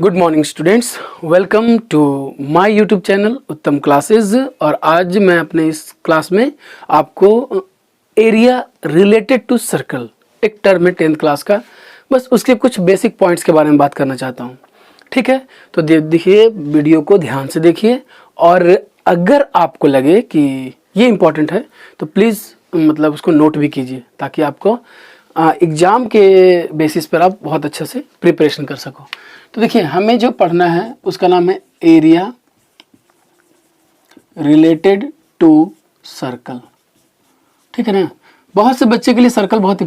Good morning students, welcome to my YouTube channel Uttam classes. और आज मैं अपने इस क्लास में आपको एरिया रिलेटेड टू सर्कल, एक टर्म है 10th क्लास का, बस उसके कुछ बेसिक पॉइंट्स के बारे में बात करना चाहता हूँ। ठीक है, तो देखिए, वीडियो को ध्यान से देखिए और अगर आपको लगे कि ये इम्पोर्टेंट है तो प्लीज़ मतलब उसको नोट भी कीजिए, ताकि आपको एग्ज़ाम के बेसिस पर आप बहुत अच्छे से प्रिपरेशन कर सको। तो देखिए, हमें जो पढ़ना है उसका नाम है एरिया रिलेटेड टू सर्कल। ठीक है ना। बहुत से बच्चे के लिए सर्कल बहुत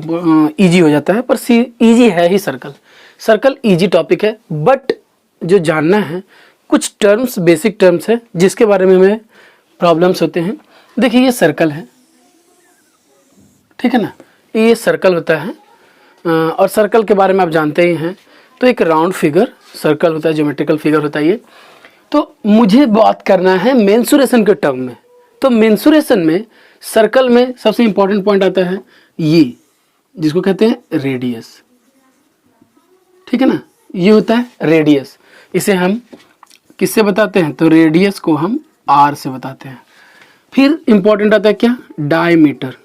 इजी हो जाता है, पर इजी है ही सर्कल। सर्कल इजी टॉपिक है, बट जो जानना है कुछ टर्म्स, बेसिक टर्म्स है जिसके बारे में हमें प्रॉब्लम्स होते हैं। देखिए, ये सर्कल है, ठीक है ना, ये सर्कल होता है। और सर्कल के बारे में आप जानते ही हैं। तो एक राउंड फिगर सर्कल होता है, ज्योमेट्रिकल फिगर होता है ये। तो मुझे बात करना है मेंसुरेशन के टर्म में। तो मेंसुरेशन में सर्कल में सबसे इंपॉर्टेंट पॉइंट आता है ये, जिसको कहते हैं रेडियस। ठीक है ना, ये होता है रेडियस। इसे हम किससे बताते हैं? तो रेडियस को हम आर से बताते हैं। फिर इंपॉर्टेंट आता है क्या? डायमीटर।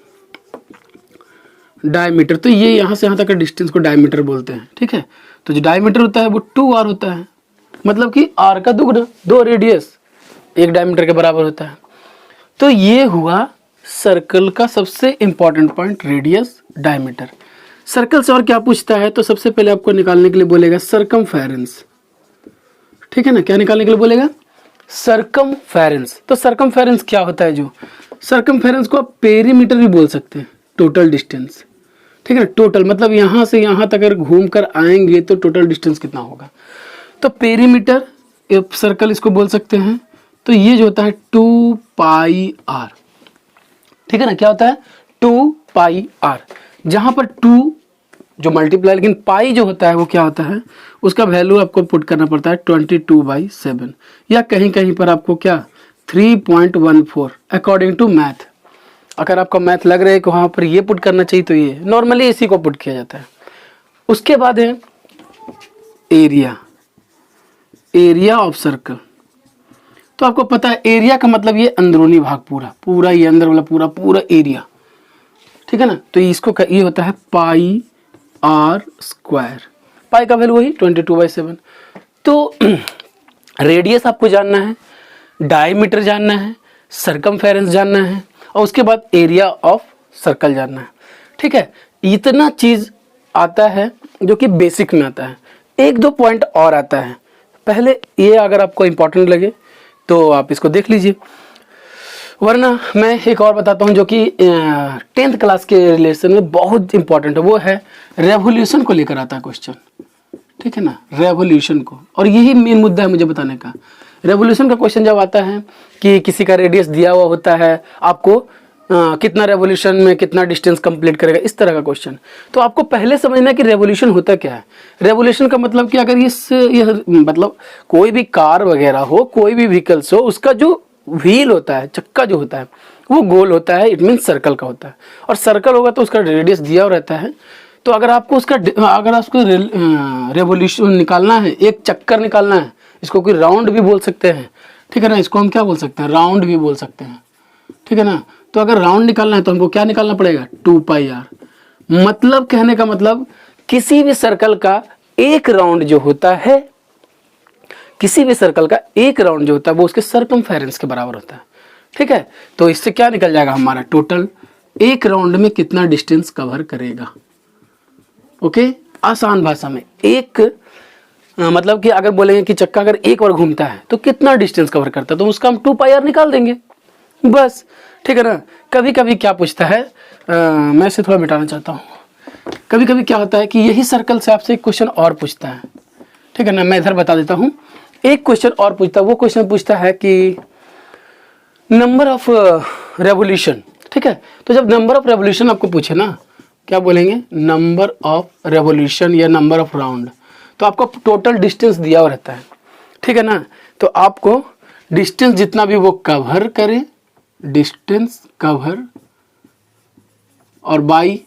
डायमीटर, तो ये यहाँ से यहाँ तक का डिस्टेंस को डायमीटर बोलते हैं। ठीक है, तो जो डायमीटर होता है वो 2r होता है, मतलब कि r का दुगना, 2 रेडियस 1 डायमीटर के बराबर होता है। तो ये हुआ सर्कल का सबसे important point, radius, diameter. Circle से और क्या पूछता है? तो सबसे पहले आपको निकालने के लिए बोलेगा सरकमफेरेंस। ठीक है ना, क्या निकालने के लिए बोलेगा? सरकमफेरेंस। तो सरकमफेरेंस क्या होता है? जो सरकमफेरेंस को आप पेरीमीटर भी बोल सकते हैं, टोटल डिस्टेंस। ठीक है ना, टोटल मतलब यहाँ से यहाँ तक अगर घूम कर आएंगे तो टोटल डिस्टेंस कितना होगा? तो पेरीमीटर सर्कल इसको बोल सकते हैं। तो ये जो होता है 2 पाई आर। ठीक है ना, क्या होता है? 2 पाई आर, जहां पर 2 जो मल्टीप्लाई, लेकिन पाई जो होता है वो क्या होता है? उसका वैल्यू आपको पुट करना पड़ता है 22/7, या कहीं कहीं पर आपको क्या 3.14 अकॉर्डिंग टू मैथ। अगर आपका मैथ लग रहा है कि वहाँ पर ये पुट करना चाहिए तो ये नॉर्मली इसी को पुट किया जाता है। उसके बाद है एरिया, एरिया ऑफ सर्कल। तो आपको पता है एरिया का मतलब ये अंदरूनी भाग, पूरा पूरा ये अंदर वाला पूरा पूरा एरिया। ठीक है ना, तो इसको ये होता है पाई आर स्क्वायर। पाई का वैल्यू वही 22/7। तो रेडियस आपको जानना है, डायमीटर जानना है, सरकमफेरेंस जानना है, और उसके बाद एरिया ऑफ सर्कल जानना है। ठीक है, इतना चीज आता है जो कि बेसिक में आता है। 1-2 पॉइंट और आता है। पहले ये अगर आपको इंपॉर्टेंट लगे तो आप इसको देख लीजिए, वरना मैं एक और बताता हूँ जो कि 10th क्लास के रिलेशन में बहुत इंपॉर्टेंट है। वो है रेवोल्यूशन को लेकर आता है क्वेश्चन। ठीक है ना, रेवोल्यूशन को, और यही मेन मुद्दा है मुझे बताने का। रेवोल्यूशन का क्वेश्चन जब आता है कि किसी का रेडियस दिया हुआ होता है, आपको कितना रेवोल्यूशन में कितना डिस्टेंस कंप्लीट करेगा, इस तरह का क्वेश्चन। तो आपको पहले समझना है कि रेवोल्यूशन होता क्या है। रेवोल्यूशन का मतलब कि अगर यह मतलब कोई भी कार वगैरह हो, कोई भी व्हीकल्स हो, उसका जो व्हील होता है, चक्का जो होता है, वो गोल होता है, इट मीन्स सर्कल का होता है। और सर्कल होगा तो उसका रेडियस दिया हुआ रहता है। तो अगर आपको उसका रेवोल्यूशन निकालना है, एक चक्कर निकालना है, इसको कोई राउंड भी बोल सकते हैं। ठीक है ना, इसको हम क्या बोल सकते हैं? राउंड भी बोल सकते हैं। ठीक है ना, तो अगर राउंड निकालना है तो हमको क्या निकालना पड़ेगा? 2 पाई आर। मतलब कहने का मतलब किसी भी सर्कल का एक राउंड जो होता है, किसी भी सर्कल का एक राउंड जो होता है वो उसके सरकमफेरेंस के बराबर होता है। ठीक है, तो इससे क्या निकल जाएगा हमारा? टोटल एक राउंड में कितना डिस्टेंस कवर करेगा। ओके, आसान भाषा में एक मतलब कि अगर बोलेंगे कि चक्का अगर एक बार घूमता है तो कितना डिस्टेंस कवर करता है, तो उसका हम 2 पाई आर निकाल देंगे बस। ठीक है ना। कभी कभी क्या पूछता है, मैं इसे थोड़ा मिटाना चाहता हूँ। कभी कभी क्या होता है कि यही सर्कल से आपसे एक क्वेश्चन और पूछता है। ठीक है ना, मैं इधर बता देता हूँ। एक क्वेश्चन और पूछता है, वो क्वेश्चन पूछता है कि नंबर ऑफ रेवोल्यूशन। ठीक है, तो जब नंबर ऑफ रेवोल्यूशन आपको पूछे ना, क्या बोलेंगे? नंबर ऑफ रेवोल्यूशन या नंबर ऑफ राउंड। तो आपको टोटल डिस्टेंस दिया हुआ रहता है। ठीक है ना, तो आपको डिस्टेंस जितना भी वो कवर करे, डिस्टेंस कवर, और बाई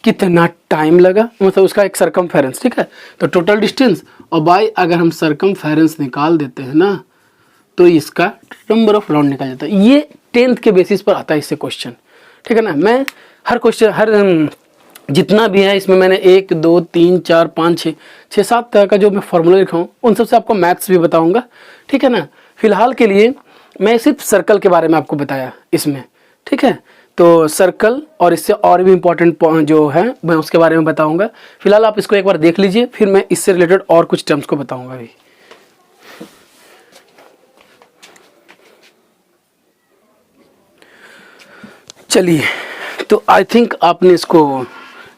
कितना टाइम लगा, मतलब उसका एक सरकमफेरेंस, ठीक है। तो टोटल डिस्टेंस और बाय अगर हम सरकमफेरेंस निकाल देते हैं ना तो इसका नंबर ऑफ राउंड निकल जाता है। ये 10th के बेसिस पर आता है इससे क्वेश्चन, ठीक है ना। मैं हर क्वेश्चन हर जितना भी है इसमें मैंने 1 2 3 4 5 6 7 तरह का जो मैं फॉर्मूला लिखा हूँ उन सबसे आपको मैथ्स भी बताऊंगा, ठीक है ना। फिलहाल के लिए मैं सिर्फ सर्कल के बारे में आपको बताया इसमें, ठीक है। तो सर्कल और इससे और भी इम्पोर्टेंट जो है मैं उसके बारे में बताऊंगा। फिलहाल आप इसको एक बार देख लीजिए, फिर मैं इससे रिलेटेड और कुछ टर्म्स को बताऊंगा अभी। चलिए, तो आई थिंक आपने इसको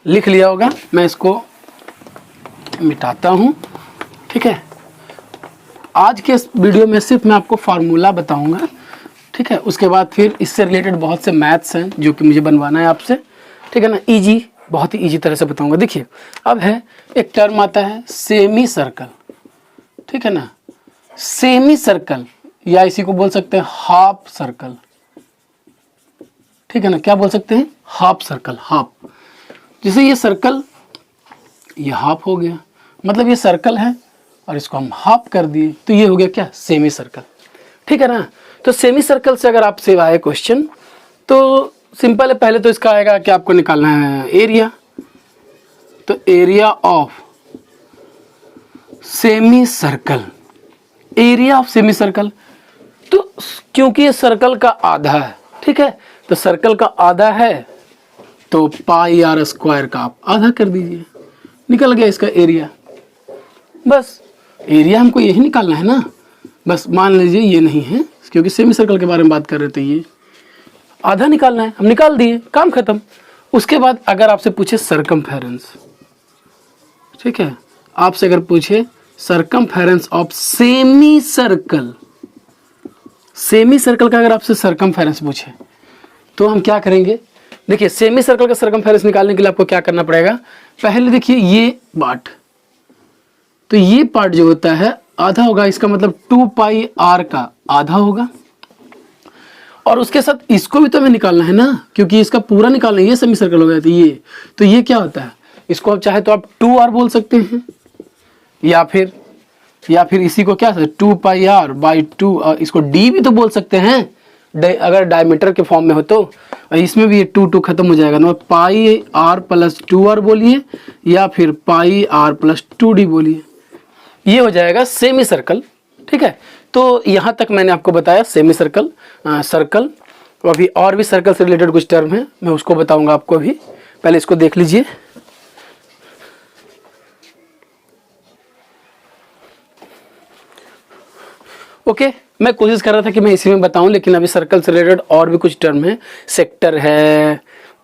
लिख लिया होगा। मैं इसको मिटाता हूँ, ठीक है। आज के इस वीडियो में सिर्फ मैं आपको फार्मूला बताऊंगा, ठीक है। उसके बाद फिर इससे रिलेटेड बहुत से मैथ्स हैं जो कि मुझे बनवाना है आपसे, ठीक है ना। इजी, बहुत ही इजी तरह से बताऊंगा। देखिए, अब है एक टर्म आता है सेमी सर्कल, ठीक है ना। सेमी सर्कल या इसी को बोल सकते हैं हाफ सर्कल, ठीक है ना। क्या बोल सकते हैं? Half circle, half. जैसे ये सर्कल, ये हाफ हो गया, मतलब ये सर्कल है और इसको हम हाफ कर दिए तो ये हो गया क्या? सेमी सर्कल, ठीक है ना। तो सेमी सर्कल से अगर आपसे आए क्वेश्चन तो सिंपल है, पहले तो इसका आएगा कि आपको निकालना है एरिया। तो area of semi circle, area of semi circle. तो क्योंकि ये सर्कल का आधा है, ठीक है, तो सर्कल का आधा है तो पाई आर स्क्वायर का आप आधा कर दीजिए, निकल गया इसका एरिया। बस एरिया हमको यही निकालना है ना। बस मान लीजिए ये नहीं है क्योंकि सेमी सर्कल के बारे में बात कर रहे थे, ये आधा निकालना है, हम निकाल दिए, काम खत्म। उसके बाद अगर आपसे पूछे सरकमफेरेंस, ठीक है, आपसे अगर पूछे circumference of semi circle, semi circle का अगर आपसे सरकमफेरेंस पूछे तो हम क्या करेंगे? देखिए, सेमी सर्कल का सरकमफेरेंस निकालने के लिए आपको क्या करना पड़ेगा? पहले देखिए ये पार्ट, तो ये पार्ट जो होता है आधा होगा, इसका मतलब 2 पाई आर का आधा होगा। और उसके साथ इसको भी तो हमें निकालना है ना, क्योंकि इसका पूरा निकालना है, ये सेमी सर्कल हो गया तो ये क्या होता है? इसको आप चाहे तो आप 2r बोल सकते हैं, या फिर इसी को क्या 2 पाई आर बाई 2, इसको d भी तो बोल सकते हैं अगर डायमीटर के फॉर्म में हो तो। इसमें भी ये 2 खत्म हो जाएगा, तो पाई आर प्लस 2r बोलिए या फिर पाई आर प्लस 2d बोलिए, ये हो जाएगा सेमी सर्कल, ठीक है। तो यहाँ तक मैंने आपको बताया सेमी सर्कल, सर्कल। अभी और भी सर्कल से रिलेटेड कुछ टर्म है, मैं उसको बताऊंगा आपको। अभी पहले इसको देख लीजिए। ओके, मैं कोशिश कर रहा था कि मैं इसी में बताऊं, लेकिन अभी सर्कल से रिलेटेड और भी कुछ टर्म है, सेक्टर है,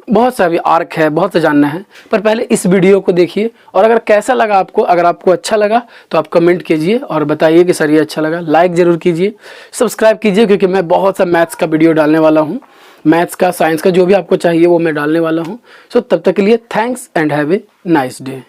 बहुत सा, अभी आर्क है, बहुत सा जानना है। पर पहले इस वीडियो को देखिए, और अगर कैसा लगा आपको, अगर आपको अच्छा लगा तो आप कमेंट कीजिए और बताइए कि सर ये अच्छा लगा। लाइक ज़रूर कीजिए, सब्सक्राइब कीजिए, क्योंकि मैं बहुत सा मैथ्स का वीडियो डालने वाला हूँ, मैथ्स का, साइंस का, जो भी आपको चाहिए वो मैं डालने वाला हूँ। सो तब तक के लिए thanks and have a nice day.